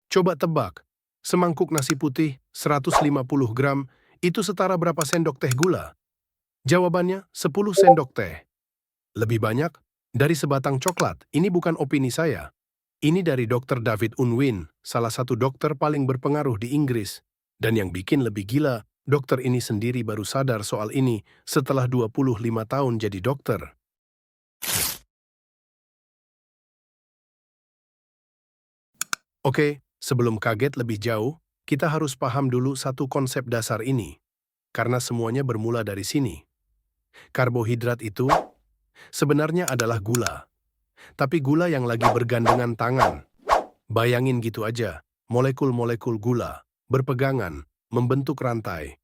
Coba tebak, semangkuk nasi putih 150 gram itu setara berapa sendok teh gula? Jawabannya 10 sendok teh. Lebih banyak dari sebatang coklat. Ini bukan opini saya. Ini dari Dr. David Unwin, salah satu dokter paling berpengaruh di Inggris. Dan yang bikin lebih gila, dokter ini sendiri baru sadar soal ini setelah 25 tahun jadi dokter. Oke, sebelum kaget lebih jauh, kita harus paham dulu satu konsep dasar ini. Karena semuanya bermula dari sini. Karbohidrat itu sebenarnya adalah gula. Tapi gula yang lagi bergandengan tangan. Bayangin gitu aja, molekul-molekul gula berpegangan, membentuk rantai.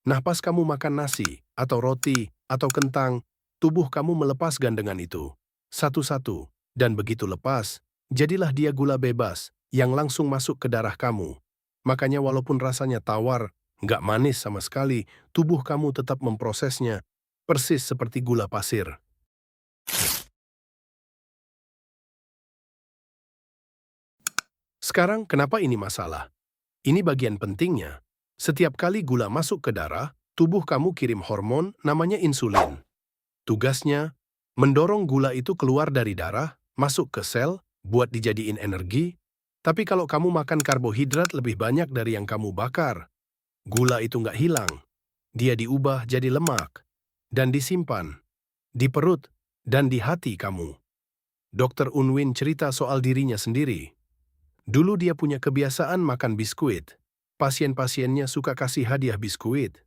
Nah, pas kamu makan nasi, atau roti, atau kentang, tubuh kamu melepas gandengan itu. Satu-satu. Dan begitu lepas, jadilah dia gula bebas yang langsung masuk ke darah kamu. Makanya walaupun rasanya tawar, nggak manis sama sekali, tubuh kamu tetap memprosesnya, persis seperti gula pasir. Sekarang, kenapa ini masalah? Ini bagian pentingnya. Setiap kali gula masuk ke darah, tubuh kamu kirim hormon namanya insulin. Tugasnya, mendorong gula itu keluar dari darah, masuk ke sel, buat dijadiin energi. Tapi kalau kamu makan karbohidrat lebih banyak dari yang kamu bakar, gula itu nggak hilang. Dia diubah jadi lemak dan disimpan di perut dan di hati kamu. Dr. Unwin cerita soal dirinya sendiri. Dulu dia punya kebiasaan makan biskuit. Pasien-pasiennya suka kasih hadiah biskuit.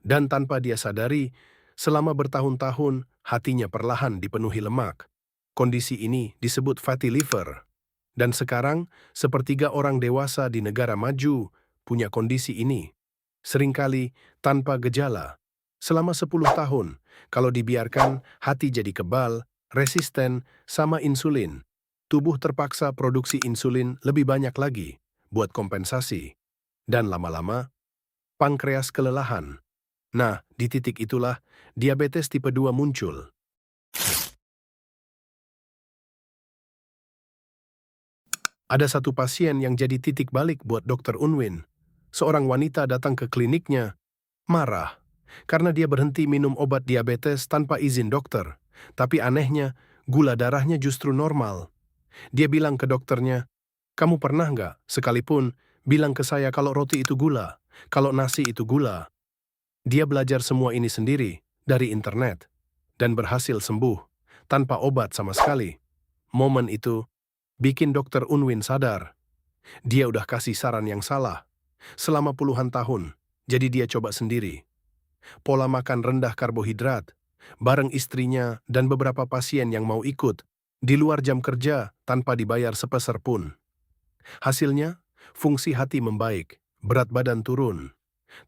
Dan tanpa dia sadari, selama bertahun-tahun, hatinya perlahan dipenuhi lemak. Kondisi ini disebut fatty liver. Dan sekarang, sepertiga orang dewasa di negara maju punya kondisi ini. Seringkali tanpa gejala. Selama 10 tahun, kalau dibiarkan, hati jadi kebal, resisten, sama insulin. Tubuh terpaksa produksi insulin lebih banyak lagi buat kompensasi. Dan lama-lama, pankreas kelelahan. Nah, di titik itulah diabetes tipe 2 muncul. Ada satu pasien yang jadi titik balik buat Dr. Unwin. Seorang wanita datang ke kliniknya, marah, karena dia berhenti minum obat diabetes tanpa izin dokter. Tapi anehnya, gula darahnya justru normal. Dia bilang ke dokternya, "Kamu pernah nggak, sekalipun, bilang ke saya kalau roti itu gula, kalau nasi itu gula?" Dia belajar semua ini sendiri, dari internet, dan berhasil sembuh, tanpa obat sama sekali. Momen itu bikin Dr. Unwin sadar. Dia udah kasih saran yang salah. Selama puluhan tahun, jadi dia coba sendiri. Pola makan rendah karbohidrat, bareng istrinya dan beberapa pasien yang mau ikut, di luar jam kerja tanpa dibayar sepeser pun. Hasilnya, fungsi hati membaik, berat badan turun,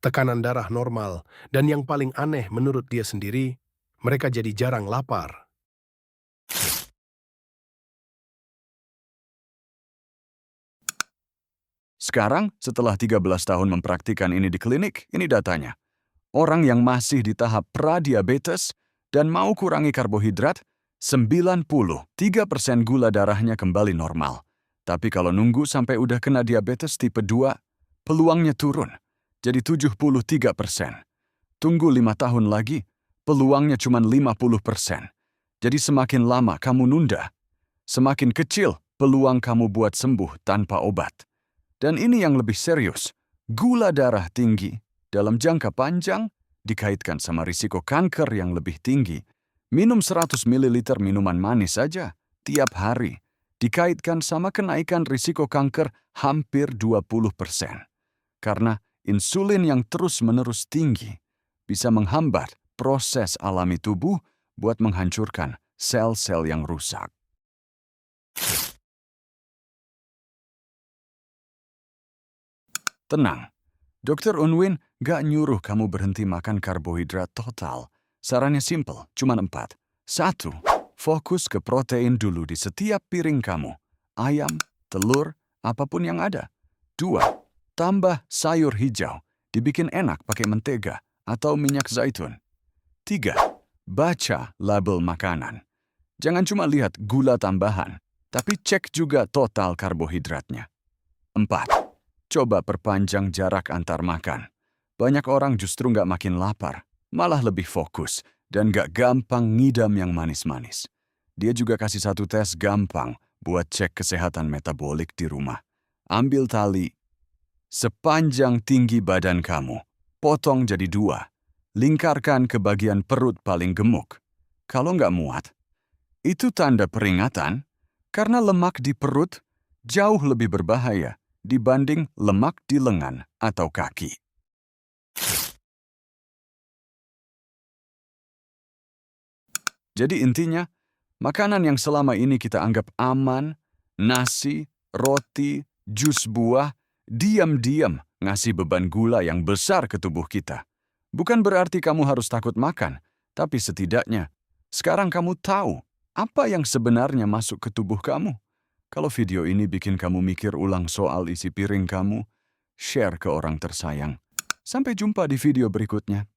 tekanan darah normal, dan yang paling aneh menurut dia sendiri, mereka jadi jarang lapar. Sekarang, setelah 13 tahun mempraktikkan ini di klinik, ini datanya. Orang yang masih di tahap pradiabetes dan mau kurangi karbohidrat, 93% gula darahnya kembali normal. Tapi kalau nunggu sampai udah kena diabetes tipe 2, peluangnya turun, jadi 73%. Tunggu 5 tahun lagi, peluangnya cuma 50%. Jadi semakin lama kamu nunda, semakin kecil peluang kamu buat sembuh tanpa obat. Dan ini yang lebih serius, gula darah tinggi dalam jangka panjang dikaitkan sama risiko kanker yang lebih tinggi. Minum 100 ml minuman manis saja tiap hari dikaitkan sama kenaikan risiko kanker hampir 20%. Karena insulin yang terus-menerus tinggi bisa menghambat proses alami tubuh buat menghancurkan sel-sel yang rusak. Tenang, Dr. Unwin gak nyuruh kamu berhenti makan karbohidrat total. Sarannya simple, cuma 4. 1. Fokus ke protein dulu di setiap piring kamu. Ayam, telur, apapun yang ada. 2. Tambah sayur hijau, dibikin enak pakai mentega atau minyak zaitun. 3. Baca label makanan. Jangan cuma lihat gula tambahan, tapi cek juga total karbohidratnya. 4. Coba perpanjang jarak antar makan. Banyak orang justru nggak makin lapar, malah lebih fokus dan nggak gampang ngidam yang manis-manis. Dia juga kasih satu tes gampang buat cek kesehatan metabolik di rumah. Ambil tali sepanjang tinggi badan kamu, potong jadi 2, lingkarkan ke bagian perut paling gemuk. Kalau nggak muat, itu tanda peringatan karena lemak di perut jauh lebih berbahaya dibanding lemak di lengan atau kaki. Jadi intinya, makanan yang selama ini kita anggap aman, nasi, roti, jus buah, diam-diam ngasih beban gula yang besar ke tubuh kita. Bukan berarti kamu harus takut makan, tapi setidaknya sekarang kamu tahu apa yang sebenarnya masuk ke tubuh kamu. Kalau video ini bikin kamu mikir ulang soal isi piring kamu, share ke orang tersayang. Sampai jumpa di video berikutnya.